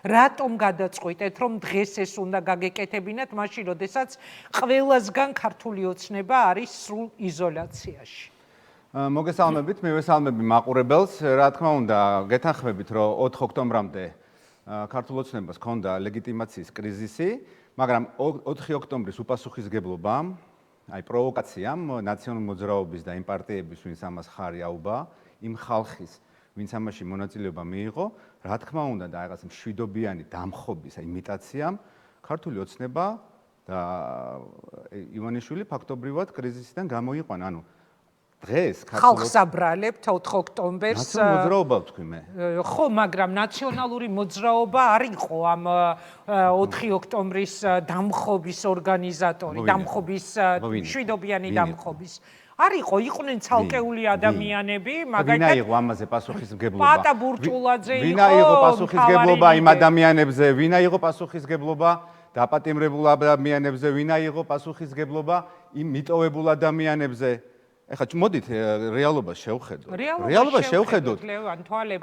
რატომ გადაწყვიტეთ, რომ დღეს ეს უნდა გაგეკეთებინათ, მაშინ, როდესაც ყველასგან ქართული ოცნება არის სრულ იზოლაციაში? მოგესალმებით, მივესალმები მაყურებელს. რა თქმა უნდა, გეთანხმებით, რომ 4 ოქტომბრამდე ქართულ ოცნებას ჰქონდა ლეგიტიმაციის კრიზისი, მაგრამ 4 ოქტომბრის უპასუხისმგებლობამ, აი პროვოკაციამ, ნაციონალურ მოძრაობის და იმ პარტიების, ვინც ამას ხარი აუბა, იმ ხალხის, ვინც ამაში მონაწილეობა მიიღო, რა თქმა უნდა და რაღაც მშვიდობიანი დამხობის იმიტაციამ, ქართული ოცნება და ივანიშვილი ფაქტობრივად კრიზისიდან გამოიყვანა. ანუ დღეს ხალხს აბრალებთ 4 ოქტომბერს. ნაციონალური მოძრაობა ვთქვი მე. ხო, მაგრამ ნაციონალური მოძრაობა არ იყო ამ 4 ოქტომბრის დამხობის ორგანიზატორი, დამხობის მშვიდობიანი დამხობის. არ იყვნენ ცალკეული ადამიანები, მაგალითად ვინა იყო ამაზე პასუხისმგებლობა? პატა ბურჭულაძე იყო. ვინა იყო პასუხისმგებლობა იმ ადამიანებზე, ვინა იყო პასუხისმგებლობა დაპატიმრებულ ადამიანებზე, ვინა იყო პასუხისმგებლობა იმ მიტოვებულ ადამიანებზე? ეხლა მოდით რეალობას შევხედოთ. რეალობას შევხედოთ.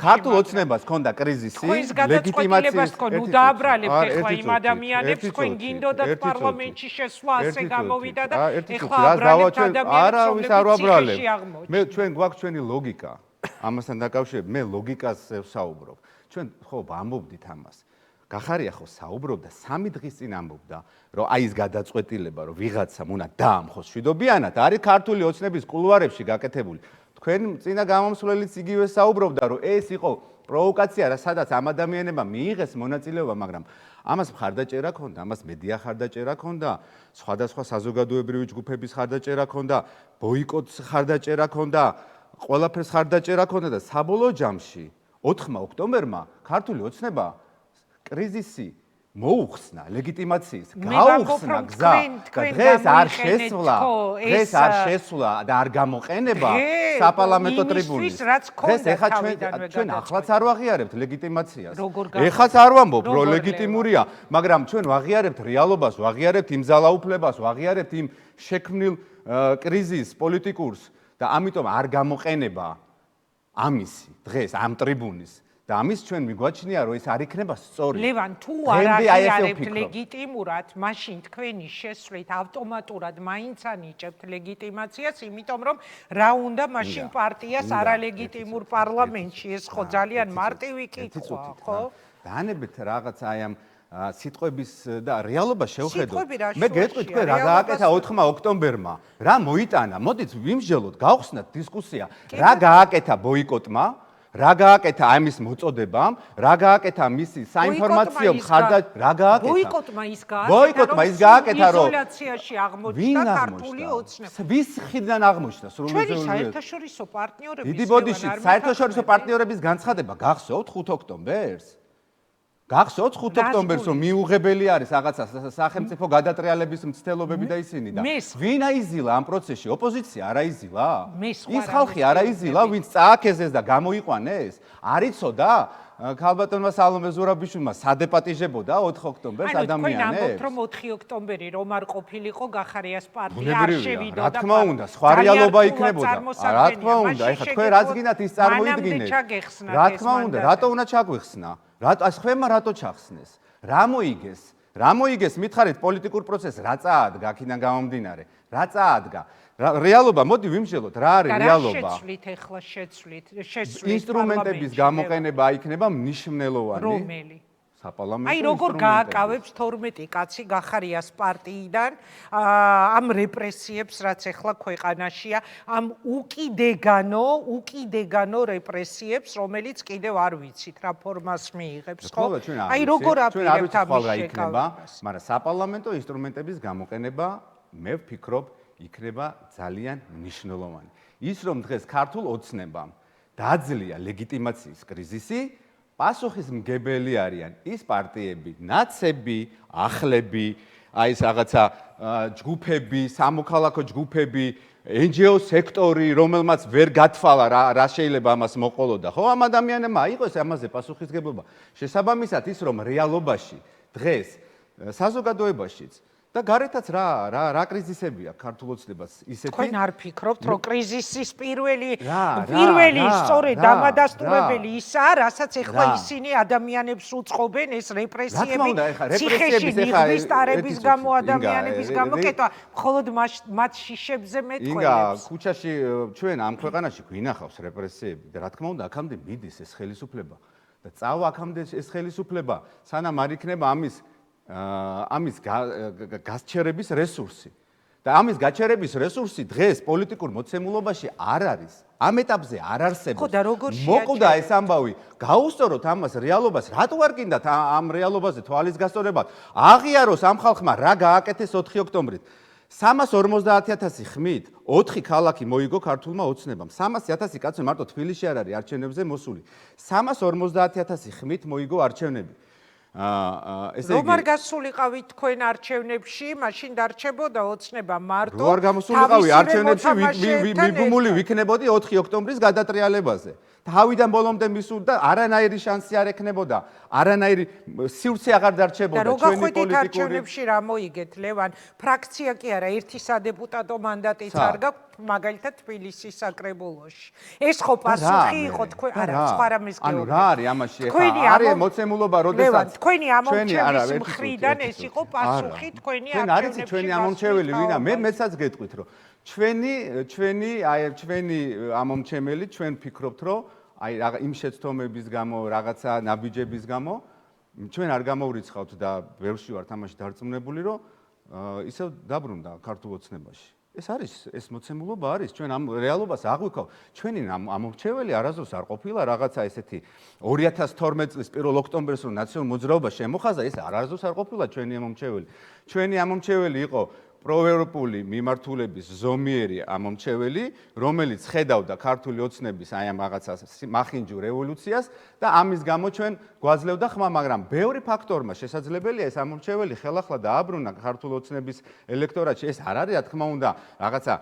ქართულ ოცნებას ჰქონდა კრიზისი, ლეგიტიმაციის ნუ დააბრალებთ ეხლა იმ ადამიანებს, თქვენ გინდოდათ პარლამენტში შესვლა, ასე გამოვიდა და ეხლა აბრალებთ ადამიანებს, არავის არ ვაბრალებ. მე ჩვენ გვაქვს ჩვენი ლოგიკა. ამასთან დაკავშირებით მე ლოგიკაზე ვსაუბრობ. ჩვენ ხო ვამბობდით ამას. გახარია ხო საუბრობდა 3 დღის წინ ამბობდა, რომ აი ეს გადაწყვეტილება, რომ ვიღაცამ უნდა დაამხოს მშვიდობიანად, არის ქართული ოცნების კულუარებში გაკეთებული. თქვენ წინა გამომსვლელიც იგივე საუბრობდა, რომ ეს იყო პროვოკაცია, სადაც ამ ადამიანებმა მიიღეს მონაწილეობა, მაგრამ ამას მხარდაჭერა ჰქონდა, ამას მედია ხარდაჭერა ჰქონდა, სხვადასხვა საზოგადოებრივი ჯგუფების ხარდაჭერა ჰქონდა, ბოიკოტს ხარდაჭერა ჰქონდა, ყველაფერს ხარდაჭერა ჰქონდა და საბოლოო ჯამში 4 ოქტომბერმა ქართული ოცნება კრიზისი მოუხსნა ლეგიტიმაციის გაუხსნა გზა და დღეს არ შესვლა და არ გამოყენება საპარლამენტო ტრიბუნის. დღეს ეხლა ჩვენ ახლაც არ ვაღიარებთ ლეგიტიმაციას. ეხაც არ ვამბობ, რომ ლეგიტიმურია, მაგრამ ჩვენ ვაღიარებთ რეალობას, ვაღიარებთ იმ ძალაუფლებას, ვაღიარებთ იმ შექმნილ კრიზისს პოლიტიკურს და ამიტომ არ გამოყენება ამისი დღეს ამ ტრიბუნის და ამის ჩვენ მიგვაჩნია, რომ ეს არ იქნება სწორი. ლევან, თუ არ აღიარებთ ლეგიტიმურად, მაშინ თქვენი შესვლით ავტომატურად მაინც ანიჭებთ ლეგიტიმაციას, იმიტომ რომ რა უნდა მაშინ პარტიას არალეგიტიმურ პარლამენტში, ეს ხო ძალიან მარტივი კითხვაა, ხო? დაანებეთ რაღაც აი ამ სიტყვების და რეალობას შევხედოთ. მე გეტყვით თქვენ რა გააკეთა 4 ოქტომბერმა, რა მოიტანა? მოდით ვიმსჯელოთ, გავხსნათ დისკუსია. რა გააკეთა ბოიკოტმა? რა გააკეთა ამის მოწოდებამ, რა გააკეთა მისი საინფორმაციო ხარდა, რა გააკეთა? ბოიკოტმა ის გააკეთა, რომ იზოლაციაში აღმოჩნდა ქართული ოცნება. ვის ხიდან აღმოჩნდა ჩვენი საერთაშორისო პარტნიორების დიდი ბოდიში საერთაშორისო პარტნიორების განცხადება გახსოვთ 5 ოქტომბერს? გახსოვთ 5 ოქტომბერს რომ მიუღებელი არის რაღაცა სახელმწიფო გადატრიალების მცდელობები და ისინი და ვინ აიზილა ამ პროცესში? ოპოზიცია არ აიზილა? ის ხალხი არ აიზილა, ვინც წააქეზეს და გამოიყვანეს? არ იცოდა ქალბატონმა სალომე ზურაბიშვილმა სადეპატიჟებოდა 4 ოქტომბერს ადამიანებს? თქვენ ამბობთ რომ 4 ოქტომბერი რომ არ ყოფილიყო გახარიას პარტია არ შევიდოდა. რა თქმა უნდა, სხვა რეალობა იქნებოდა. რა თქმა უნდა, ეხლა თქვენ რაც გინდათ ის წარმოიდგინეთ. რა თქმა უნდა, რატო უნდა ჩაგვეხსნა? რატოს ხმემა რატო ჩახსნეს? რა მოიგეს? რა მოიგეს? მითხარით პოლიტიკურ პროცესს რა წაადგა აქედან გამომდინარე? რა წაადგა? რეალობა, მოდი ვიმსჯელოთ, რა არის რეალობა? შეცვლით ეხლა შეცვლით. ინსტრუმენტების გამოყენება იქნება მნიშვნელოვანი. რომელი? საპარლამენტო აი როგორ გააკავებს 12 კაცი გახარიას პარტიიდან ამ რეპრესიებს, რაც ეხლა ქვეყანაშია, ამ უკიდეგანო რეპრესიებს, რომელიც კიდევ არ ვიცით რა ფორმას მიიღებს, ხო? აი როგორ აპირებთ ამის შეკავებას? მაგრამ საპარლამენტო ინსტრუმენტების გამოყენება, მე ვფიქრობ, იქნება ძალიან მნიშვნელოვანი. ის რომ დღეს ქართულ ოცნებამ დაძლია ლეგიტიმაციის კრიზისი, პასუხისმგებელი არიან ის პარტიები, ნაცები, ახლები, აი ეს რაღაცა ჯგუფები, სამოქალაქო ჯგუფები, NGO სექტორი, რომელმაც ვერ გათვალა რა შეიძლება ამას მოყოლოდა. ხო, ამ ადამიანებმა აიღოს ამაზე პასუხისმგებლობა. შესაბამისად ის რომ რეალობაში დღეს საზოგადოებაშიც და გარეთაც რა კრიზისებია ქართულ ოცნებას ისეთი თქვენ არ ფიქრობთ რომ კრიზისის პირველი სწორედ დამადასტურებელი ისაა რასაც ეხლა ისინი ადამიანებს უწყობენ ეს რეპრესიები ციხეში ნიღბის ტარების გამო ადამიანების გამოკეტვა მხოლოდ მათ შიშებზე მეტყველებს ინგა ქუჩაში ჩვენ ამ ქვეყანაში გვინახავს რეპრესიები და რა თქმა უნდა აქამდე მიდის ეს ხელისუფლება და წავა აქამდე ეს ხელისუფლება სანამ არ იქნება ამის გასჩერების რესურსი და ამის გაჩერების რესურსი დღეს პოლიტიკურ მოცემულობაში არ არის ამ ეტაპზე არ არსებობს მოკვდა ეს ამბავი გაუსწოროთ ამას რეალობას რატო არ გინდათ ამ რეალობაზე თვალის გასწორებად აღიაროს ამ ხალხმა რა გააკეთეს 4 ოქტომბრით 350,000 ხმით 4 ქალაქი მოიგო ქართულმა ოცნებამ 300,000 კაცი მარტო თბილისში არ არის არჩევნებზე მოსული 350,000 ხმით მოიგო არჩევნები ესე იგი რომ არ გასულიყავით თქვენ არჩევნებში მაშინ დარჩებოდა ოცნება მარტო რო არ გამოსულიყავი არჩევნებში მიბმული ვიქნებოდი 4 ოქტომბრის გადატრიალებაზე თავიდან ბოლომდე მისულდა არანაირი შანსი არ ექნებოდა არანაირი სივრცე აღარ დარჩებოდა ჩვენი პოლიტიკური არჩევნებში რა მოიგეთ ლევან ფრაქცია კი არა ერთი სადეპუტატო მანდატიც არ გაქვთ მაგალითად თბილისის საკრებულოში ეს ხო პასუხი იყო თქვენ არა სხვა რამეს გეუბნებით ანუ რა არის ამაში ახლა არის მოცემულობა როდესაც თქვენი ამომრჩევის მხრიდან ეს იყო პასუხი თქვენი არჩევნებში არ არის ჩვენი ამომრჩეველი ვინა მეცაც გეტყვით რომ ჩვენი ამომრჩეველი ჩვენ ფიქრობთ რომ აი იმ შეცდომების გამო რაღაცა ნაბიჯების გამო ჩვენ არ გამოვრიცხავთ და ბევრში ვართ ამაში დარწმუნებული რომ ისევ დაბრუნდა ქართულ ოცნებაში ეს არის ეს მოცემულობა არის ჩვენ ამ რეალობას აღვიქავ ჩვენი ამომრჩეველი არასდროს არ ყოფილა რაღაცა ესეთი 2012 წლის 1 ოქტომბერს რომ ნაციონალურ მოძრაობას შემოხაზა ეს არასდროს არ ყოფილა ჩვენი ამომრჩეველი იყო პროევროპული მიმართულების ზომიერი ამომრჩეველი, რომელიც ხედავდა ქართული ოცნების აი ამ რაღაცა მახინჯურ რევოლუციას და ამის გამო ჩვენ გვაძლევდა ხმა, მაგრამ ბევრი ფაქტორმა შესაძლებელია ეს ამომრჩეველი ხელახლა დააბრუნა ქართული ოცნების ელექტორატში. ეს არ არის, რა თქმა უნდა, რაღაცა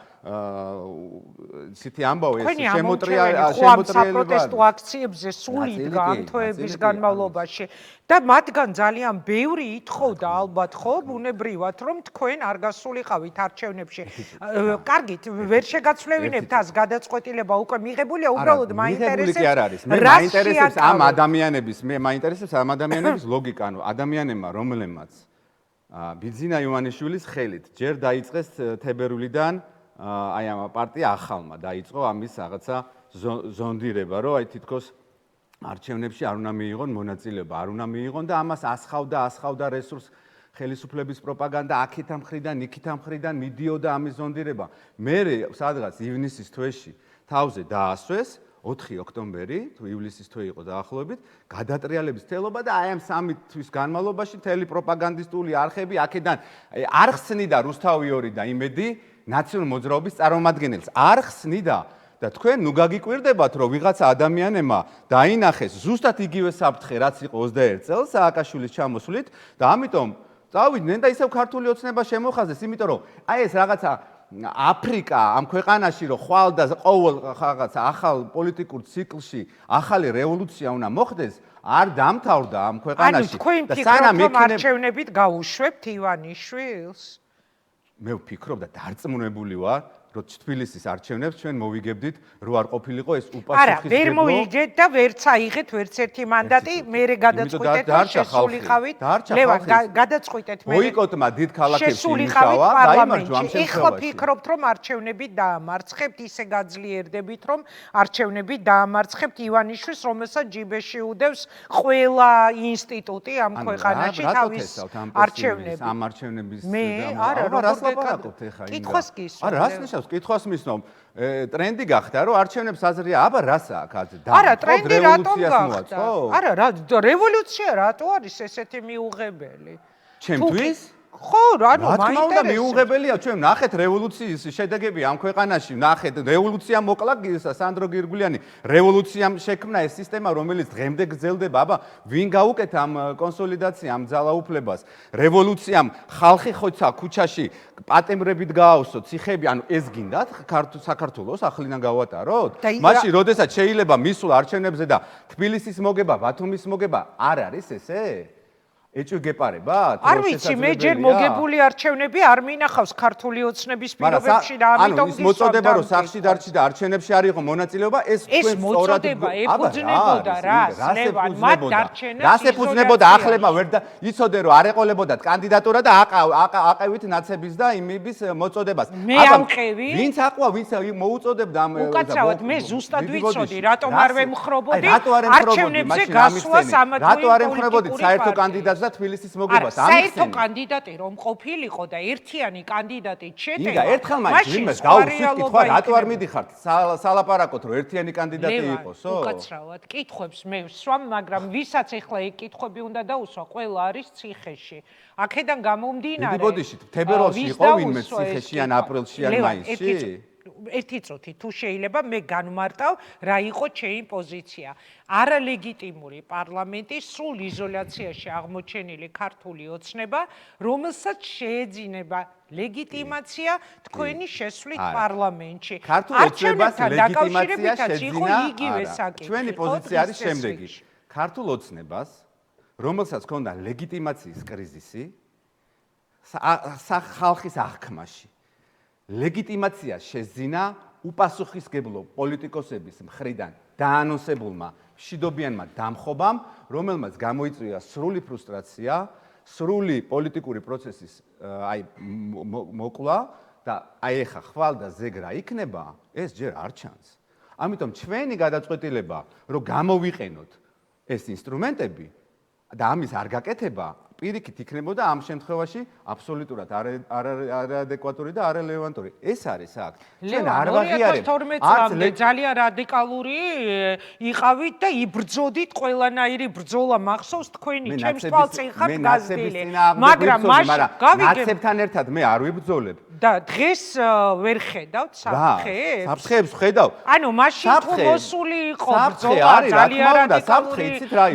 ცითი ამბავი ეს შემოტრიალება საპროტესტო აქციებზე სული იდგა ამ თვეების განმავლობაში და მათგან ძალიან ბევრი ითხოვდა ალბათ ხო ბუნებრივად რომ თქვენ არ გასულიყავით არჩევნებში. კარგით, ვერ შეგაცვლევინებთ ას გადაწყვეტილება უკვე მიღებულია, უბრალოდ მაინტერესებს მაინტერესებს ამ ადამიანების ლოგიკა, ანუ ადამიანებმა რომლებმაც ბიძინა ივანიშვილის ხელით ჯერ დაიწყეს თებერვლიდან აი ამ პარტია ახალმა დაიწყო ამის რაღაცა ზონდირება, რომ აი თითქოს არჩევნებში არ უნდა მიიღონ მონაწილეობა, არ უნდა მიიღონ და ამას ასხავდა რესურს ხელისუფლების პროპაგანდა აქეთა მხრიდან, იქეთა მხრიდან მიდიოდა ამის ზონდირება. მე სადღაც ივნისის თვეში თავზე დაასვეს 4 ოქტომბერი, თუ ივლისის თვე იყო დაახლოებით, გადატრიალების თელობა და აი ამ 3 თვის განმავლობაში მთელი პროპაგანდისტული არხები აქედან არ ხსნიდა რუსთავი 2 და იმედი ნაციონალურ მოძრაობის წარმომადგენელს. არ ხსნიდა და თქვენ ნუ გაგიკვირდებათ, რომ ვიღაცა ადამიანებმა დაინახეს ზუსტად იგივე საფრთხე, რაც იყო 21 წელს სააკაშვილის ჩამოსვლით და ამიტომ წავიდნენ და ისევ ქართული ოცნება შემოხაზეს, იმიტომ რომ აი ეს რაღაცა აფრიკა ამ ქვეყანაში რომ ხვალ და ყოველ რაღაცა ახალ პოლიტიკურ ციკლში ახალი რევოლუცია უნდა მოხდეს, არ დამთავრდა ამ ქვეყანაში და სანამ არჩევნებით გაუშვებთ ივანიშვილს. მე ვფიქრობ და დარწმუნებული ვარ რომ თბილისის არჩევნებს ჩვენ მოვიგებდით, რო არ ყოფილიყო ეს უპასუხისმგებლო. არა, ვერ მოვიგეთ და ვერც აიღეთ ვერც ერთი მანდატი, მერე გადაწყვიტეთ რომ შესულიყავით. ლევან, გადაწყვიტეთ მერე. ბოიკოტმა დიდ ქალაქებში იმუშავა, დაიმარჯვა ამ შემთხვევაში. ეხლა ფიქრობთ რომ არჩევნებით დაამარცხებთ, ისე გაძლიერდებით რომ არჩევნებით დაამარცხებთ ივანიშვილს, რომელსაც ჯიბეში უდევს ყველა ინსტიტუტი ამ ქვეყანაში თავის არჩევნებს. ამ არჩევნების მე არა, რას ლაპარაკობთ ეხლა? კითხვას გისურვებ. არა, რას ნიშნავს? კითხვას მისნომ. ტრენდი გახდა, რომ არჩევნებს აზრია, აბა რასა აქ აზრი? არა, ტრენდი რატომ გახდა? არა, რევოლუცია რატო არის ესეთი მიუღებელი? ჩემთვის? ხო, ანუ მაინტერესებს. მიუღებელია, ჩვენ ნახეთ რევოლუციის შედეგები ამ ქვეყანაში, ნახეთ რევოლუცია მოკლა სანდრო გირგულიანი, რევოლუციამ შექმნა ეს სისტემა, რომელიც დღემდე გრძელდება. აბა, ვინ გაუკეთა ამ კონსოლიდაციამ, ძალაუფლებას? რევოლუციამ ხალხი ხოცა ქუჩაში პატემრებით გააუსო, ციხეები, ანუ ეს გინდათ საქართველოს ახლიდან გავატაროთ? მაშინ, როდესაც შეიძლება მისულ არჩევნებზე და თბილისის მოგება, ბათუმის მოგება, არ არის ესე? ეჭვი გეპარება? არ ვიცი, მე ჯერ მოგებული არჩევნები არ მინახავს ქართული ოცნების პირობებში და ამიტომ ის მოწოდება რომ სახში დარჩი და არჩევნებში არ იყო მონაწილეობა, ეს თქვენ სწორად ეფუძნებოდა რას? ლევან, მათ დარჩენას რას ეფუძნებოდა ახლებმა ვერ და იცოდე რომ არ ეყოლებოდათ კანდიდატურა და აყევით ნაცების და იმების მოწოდებას. მე ამყევი? ვინც აყვა, ვინც მოუწოდებდა ამ უკაცრავად მე ზუსტად ვიცოდი, რატომ არ ვემხრობოდი არჩევნებზე გასვლას ამათვე რატო არ ემხრობოდი საერთო კანდიდატს და თბილისის მოგებას საერთო კანდიდატი რომ ყოფილიყო და ერთიანი კანდიდატი ჩეტება იგა ერთხელ მაინც ვინმე გაუშვით კითხვა რატო არ მიდიხართ სალაპარაკოთ რომ ერთიანი კანდიდატი იყოსო უკაცრავად კითხვებს მე ვსვამ მაგრამ ვისაც ეხლა ეგ კითხვები უნდა დაუსვა ყველა არის ციხეში აქედან გამომდინარე დიდი ბოდიში თებერვალში იყო ვინმე ციხეში ან აპრილში ან მაისში ერთი წუთი თუ შეიძლება მე განმარტავ რა იყო ჩემი პოზიცია არალეგიტიმური პარლამენტი სრულ იზოლაციაში აღმოჩენილი ქართული ოცნება რომელსაც შეეძინება ლეგიტიმაცია თქვენი შესვლით პარლამენტში ქართულ ოცნებასთან ლეგიტიმაცია შეძინა ჩვენი პოზიცია არის შემდეგი ქართულ ოცნებას რომელსაც ჰქონდა ლეგიტიმაციის კრიზისი ხალხის აღქმაში ლეგიტიმაცია შეძინა უპასუხისმგებლო პოლიტიკოსების მხრიდან დაანონსებულმა მშვიდობიანმა დამხობამ, რომელმაც გამოიწვია სრული ფრუსტრაცია, სრული პოლიტიკური პროცესის მოკლა და აი ეხა ხვალ და ზეგრა იქნება, ეს ჯერ არ ჩანს. ამიტომ ჩვენი გადაწყვეტილება, რომ გამოვიყენოთ ეს ინსტრუმენტები და ამის არ გაკეთება პირიქით იქნებოდა ამ შემთხვევაში აბსოლუტურად არადეკვატური და არელევანტური. ეს არის აქ. ჩვენ არ ვაღიარებთ. 2012 წლამდე ძალიან რადიკალური იყავით და იბრძოდით ყველანაირი ბრძოლა მახსოვს თქვენი ჩემს თვალწინ ხართ გაზრდილი. მაგრამ მაშინ გავიგებ ნაცებთან ერთად მე არ ვიბრძოლებ. და დღეს ვერ ხედავთ საფრთხეებს? საფრთხეებს ხედავ. ანუ მაშინ თუ მოსული იყო ბრძოლა ძალიან რადიკალური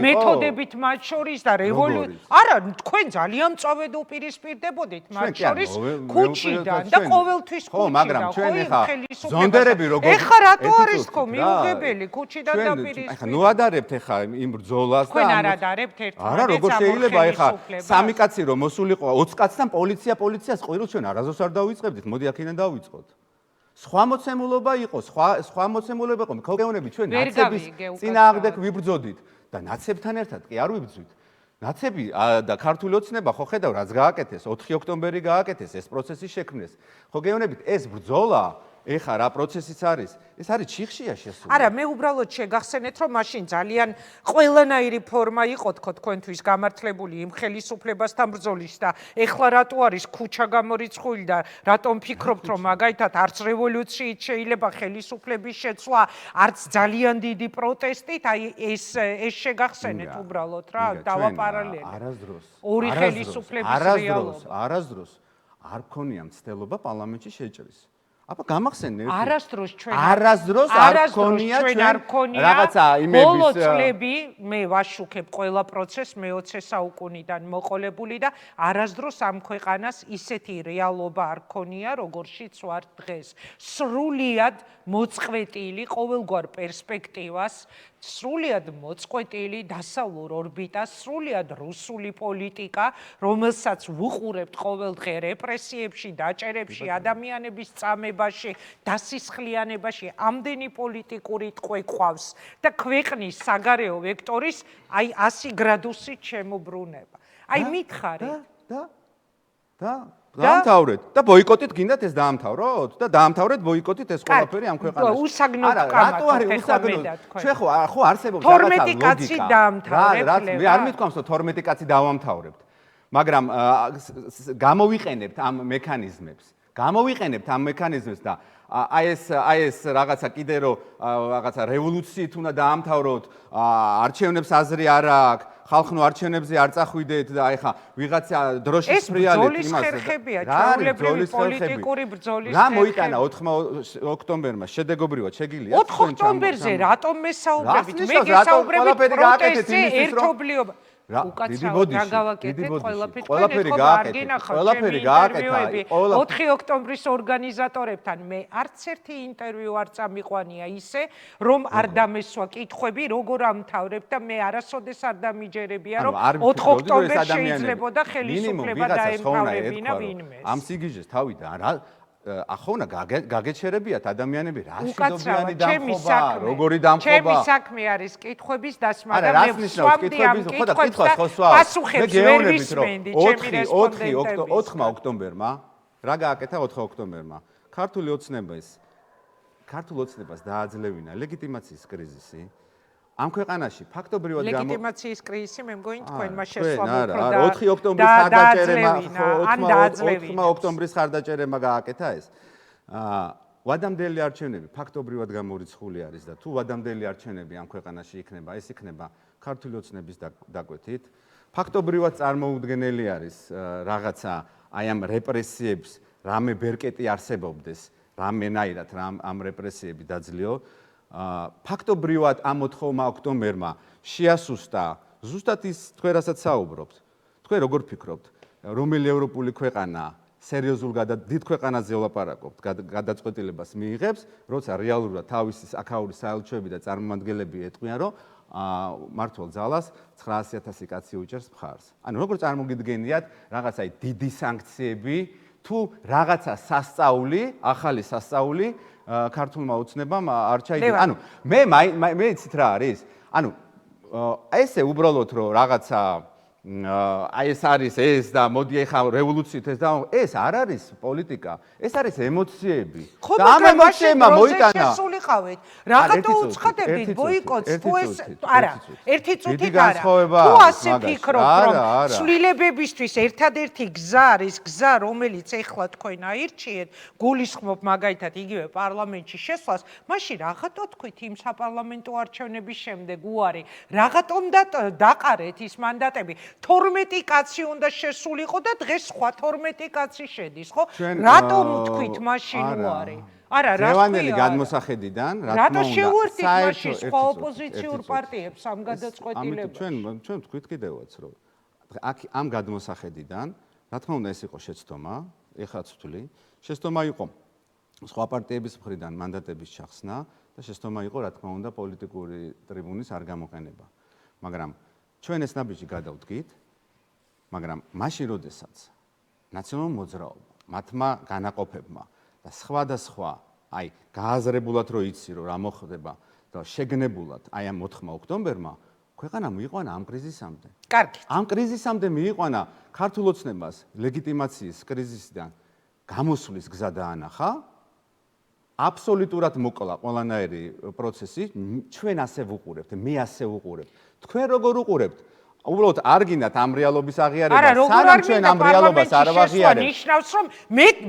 მეთოდებით მათ შორის და რევოლუცია. არა თქვენ ძალიან მწავედ უპირისპირდებოდით მათ შორის ქუჩიდან და ყოველთვის ქუჩიდან. მაგრამ ჩვენ ეხა ზონდერები როგორ ეხა რატო არის თქო მიუღებელი ქუჩიდან დაპირისპირება? ეხა ნუ ადარებთ ეხა იმ ბრძოლას და თქვენ არ ადარებთ ერთმანეთს. არა როგორ შეიძლება ეხა სამი კაცი რომ მოსულიყო 20 კაცთან პოლიციას ყვილს ჩვენ არასდროს არ დავიწყებდით. მოდი აქედან დავიწყოთ. სხვა მოცემულობა იყო, სხვა მოცემულობა იყო. ქოგეონები ჩვენ ნაცების წინააღმდეგ ვიბრძოდით და ნაცებთან ერთად კი არ ვიბრძვით. ნაცები და ქართული ოცნება ხო ხედავ რაც გააკეთეს 4 ოქტომბერი გააკეთეს ეს პროცესი შექმნეს ხო გეუბნებით ეს ბრძოლა ეხა რა პროცესიც არის ეს არის ჩიხშია შესული არა მე უბრალოდ შეგახსენეთ რომ მაშინ ძალიან ყველანაირი ფორმა იყო თქო თქვენთვის გამართლებული იმ ხელისუფლებასთან ბრძოლის და ეხლა რატო არის ქუჩა გამორიცხული და რატომ ფიქრობთ რომ მაგალითად არც რევოლუციით შეიძლება ხელისუფლების შეცვლა არც ძალიან დიდი პროტესტით აი ეს შეგახსენეთ უბრალოდ რა დავაპარალელეთ არასდროს ორი ხელისუფლების რეალობა არასდროს არ ქონია მცდელობა პარლამენტში შეჭრის აბა გამახსენე არასდროს ჩვენ არ ქონია რაღაცა იმების ბოლო წლები მე ვაშუქებ ყველა პროცესს მე-20 საუკუნიდან მოყოლებული და არასდროს ამ ქვეყანას ისეთი რეალობა არ ქონია როგორშიც ვარ დღეს სრულიად მოწყვეტილი ყოველგვარ პერსპექტივას სრულიად მოწყვეტილი დასავლურ ორბიტას სრულიად რუსული პოლიტიკა რომელსაც ვუყურებთ ყოველდღე რეპრესიებში დაჭერებში ადამიანების წამებაში დასისხლიანებაში ამდენი პოლიტიკური ტყვე ყავს და ქვეყნის საგარეო ვექტორის აი 100 გრადუსით შემოbrunება აი მითხარით და დაამთავრეთ და ბოიკოტით გინდათ ეს დაამთავროთ და დაამთავრეთ ბოიკოტით ეს ყველაფერი ამ ქვეყანაში. უსაგნოდ კამათობ რატო არის უსაგნოდ? ჩვენ ხო არსებობს რაღაცა ლოგიკა. 12 კაცი დაამთავრებთ. მე არ მithქვამს რომ 12 კაცი დავამთავრებთ. მაგრამ გამოვიყენებთ ამ მექანიზმებს. გამოვიყენებთ ამ მექანიზმებს და აი ეს რაღაცა კიდე რომ რაღაცა რევოლუციით უნდა დაამთავროთ, არჩევნებს აზრი არ აქვს, ხალხნო არჩევნებზე არ წახვიდეთ და აი ხა ვიღაცა დროშის ფრიალეთ იმას. ეს ბრძოლის ხერხებია, ჩვეულებრივი პოლიტიკური ბრძოლის ხერხები. რა მოიტანა 4 ოქტომბერმა შედეგობრივად შეგილია? 4 ოქტომბერზე რატომ მესაუბრებით? მე გესაუბრებით პროტესტზე ერთობლიობა. ყველაფერი გააკეთა. 4 ოქტომბრის ორგანიზატორებთან მე არც ერთი ინტერვიუ არ წამიყვანია ისე, რომ არ დამესვა კითხვები, როგორ ამთავრებთ და მე არასოდეს არ დამიჯერებია, რომ 4 ოქტომბერს შეიძლებოდა ხელისუფლება დაემთავრებინა ვინმეს. ამ სიგიჟეს თავიდან რა ახონა გაგეჩერებიათ ადამიანები რა შედობიანი დამხობა, როგორი დამხობა. ჩემი საქმე არის კითხვების დასმა და მე ვსვამდი ამ კითხვებს და პასუხებს ვერ ვისმენდი ჩემი რესპონდენტების. 4 ოქტომბერმა რა გააკეთა 4 ოქტომბერმა? ქართულ ოცნებას დააძლევინა ლეგიტიმაციის κρიზისი. ამ ქვეყანაში ფაქტობრივად ლეგიტიმაციის კრიზისი მე მგონი თქვენმა შესვლა უფრო 4 ოქტომბრის ხარდაჭერება 4 ოქტომბრის ხარდაჭერება გააკეთა ეს. ვადამდელი არჩევნები ფაქტობრივად გამორიცხული არის და თუ ვადამდელი არჩევნები ამ ქვეყანაში იქნება, ეს იქნება ქართული ოცნების დაკვეთით. ფაქტობრივად წარმოუდგენელი არის რაღაცა აი ამ რეპრესიებს რამე ბერკეტი არსებობდეს, რამენაირად ამ რეპრესიები დაძლიო. ფაქტობრივად ამ 4 ოქტომბერმა შეასუსტა ზუსტად ის თქვენ რასაც საუბრობთ. თქვენ როგორ ფიქრობთ, რომელი ევროპული ქვეყანა სერიოზულ დიდ ქვეყანაზე ვლაპარაკობთ, გადაწყვეტილებას მიიღებს, როცა რეალურად თავისი აქაური საელჩოები და წარმომადგენლები ეტყვიან, რომ მართლ ძალას 900,000 კაცი უჭერს მხარს. ანუ როგორ წარმოგიდგენიათ რაღაცა დიდი სანქციები თუ რაღაცა სასწაული, ახალი სასწაული ქართულმა ოცნებამ არ ჩაიგდო. ანუ მე იცით რა არის? ანუ ესე უბრალოდ რომ რაღაცა აი ეს არის ეს და მოდი ახლა რევოლუციით ეს არ არის პოლიტიკა, ეს არის ემოციები. და ამ ემოციებმა მოიტანა. შესულიყავით. რაღაცა უცხადებდით ბოიკოტს, თუ ეს არა, ერთი წუთით არა. თუ ასე ფიქრობთ, რომ ცვლილებებისთვის ერთადერთი გზა არის გზა, რომელიც ეხლა თქვენ აირჩიეთ, გულისხმობ მაგალითად იგივე პარლამენტში შესვლას, მაშინ რაღაცა თქვით იმ საპარლამენტო არჩევნების შემდეგ უარი, რაღაცომ დაყარეთ ის მანდატები. 12 კაცი უნდა შესულიყო და დღეს სხვა 12 კაცი შედის, ხო? რატომ თქვით მაშინ უარი? არა, რა ზევანელი გადმოსახედიდან, რა თქმა უნდა. რატო შევერთით მაშინ სხვა ოპოზიციურ პარტიებს ამ გადაწყვეტილებაში? ჩვენ თქვით კიდევაც, რომ აქ ამ გადმოსახედიდან, რა თქმა უნდა, ეს იყო შეცდომა, ეხლაც ვთვლი, შეცდომა იყო სხვა პარტიების მხრიდან მანდატების ჩახსნა და შეცდომა იყო, რა თქმა უნდა, პოლიტიკური ტრიბუნის არ გამოყენება. მაგრამ ჩვენ ეს ნაბიჯი გადავდგით, მაგრამ მაშინ როდესაც ნაციონალურ მოძრაობამ, მათმა განაყოფებმა და სხვა აი გააზრებულად რო იცი რომ რა მოხდება და შეგნებულად აი ამ 4 ოქტომბერმა ქვეყანა მიიყვანა ამ კრიზისამდე. კარგი. ამ კრიზისამდე მიიყვანა ქართულ ოცნებას ლეგიტიმაციის კრიზისიდან გამოსვლის გზა დაანახა. აბსოლუტურად მოკლა ყველანაირი პროცესი, ჩვენ ასე ვუყურებთ, მე ასე ვუყურებ. თქვენ როგორ უყურებთ? უბრალოდ არ გინდათ ამ რეალობის აღიარება, სანამ ჩვენ ამ რეალობას არ ვაღიარებთ. ნიშნავს, რომ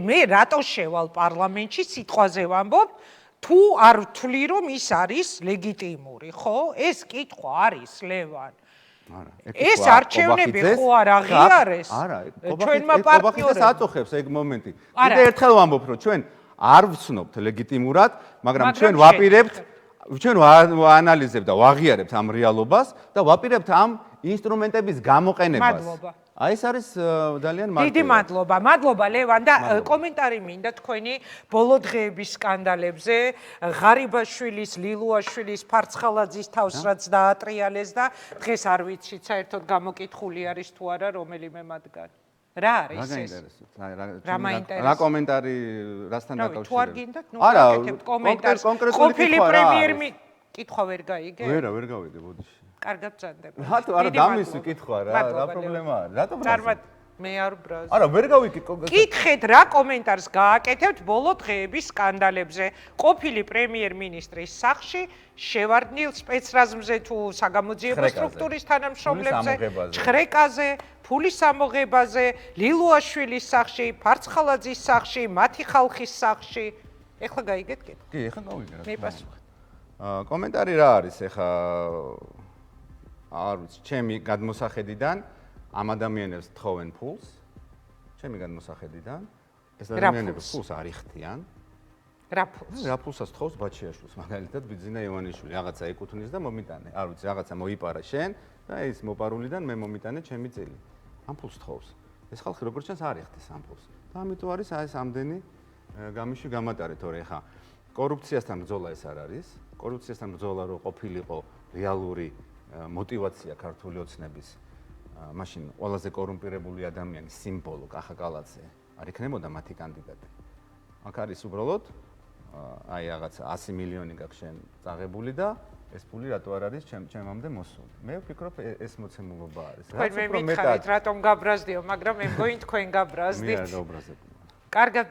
მე რატო შევალ პარლამენტში სიტყვაზე ვამბობ, თუ არ ვთვლი, რომ ის არის ლეგიტიმური, ხო? ეს კითხვა არის, ლევან. ეს არჩევნები ხო არ აღიარეს? ჩვენმა პარტნიორებმა აწუხებს ეგ მომენტი. კიდე ერთხელ ვამბობ, რომ ჩვენ არ ვცნობთ ლეგიტიმურად, მაგრამ ჩვენ ვაპირებთ, ჩვენ ვაანალიზებთ და ვაღიარებთ ამ რეალობას და ვაპირებთ ამ ინსტრუმენტების გამოყენებას. მადლობა. აი ეს არის ძალიან მარტივი. დიდი მადლობა. მადლობა ლევან და კომენტარი მინდა თქვენი ბოლო დღეების სკანდალებზე, ღარიბაშვილის, ლილუაშვილის, ფარცხალაძის თავს რაც დაატრიალეს და დღეს არ ვიცით საერთოდ გამოკითხული არის თუ არა რომელიმე მათგანი. რა არის ეს? რა კომენტარი რასთან დაკავშირებით? თუ არ გინდათ, ნუ გაკეთებთ კომენტარს. ყოფილი პრემიერ-მინისტრი კითხვა ვერ გაიგე? ვერ გავიგე, ბოდიში. კარგად ბრძანდება. რატო არა დამისი კითხვა რა პრობლემა არის? რატო ბრაზი? მე არ ბრაზ. არა, ვერ გავიგე. კითხეთ რა კომენტარს გააკეთებთ ბოლო დღეების სკანდალებზე. ყოფილი პრემიერ-მინისტრის სახლში შევარდნილ სპეცრაზმზე თუ საგამოძიებო სტრუქტურის თანამშრომლებზე, ჩხრეკაზე, ფულის ამოღებაზე, ლილუაშვილის სახლში, ფარცხალაძის სახლში, მათი ხალხის სახლში. ეხლა გაიგეთ კითხვა? კი, ეხლა გავიგე რა. მე პასუხი. კომენტარი რა არის ეხლა არ ვიცი, ჩემი გადმოსახედიდან ამ ადამიანებს თხოვენ ფულს. ჩემი გადმოსახედიდან ეს ადამიანები ფულს არ იხდიან. რა ფულს? რა ფულსაც თხოვს ბაჩიაშვილს, მაგალითად ბიძინა ივანიშვილი, რაღაცა ეკუთვნის და მომიტანე. არ ვიცი, რაღაცა მოიპარა შენ და ის მოპარულიდან მე მომიტანე ჩემი წილი. ამ ფულს თხოვს. ეს ხალხი როგორც ჩანს არ იხდის ამ ფულს. და ამიტომ არის ეს ამდენი გამიში გამატარე, თორე ხა კორუფციასთან ბრძოლა ეს არ არის. კორუფციასთან ბრძოლა რო ყოფილიყო რეალური мотивация ქართული ოცნების მაშინ ყველაზე კორუმპირებული ადამიანის სიმბოლო კახა კალაძე არ იქნებოდა მათი კანდიდატი. აქ არის უბრალოდ აი რაღაც 100 მილიონი გაქვს შენ წაღებული და ეს ფული რატო არ არის ჩემამდე მოსული. მე ვფიქრობ ეს მოცემულობა არის. თქვენ მე მითხარით რატომ გაბრაზდიო, მაგრამ მე მგონი თქვენ გაბრაზდით. მე არ გაუბრაზებულმა. კარგად,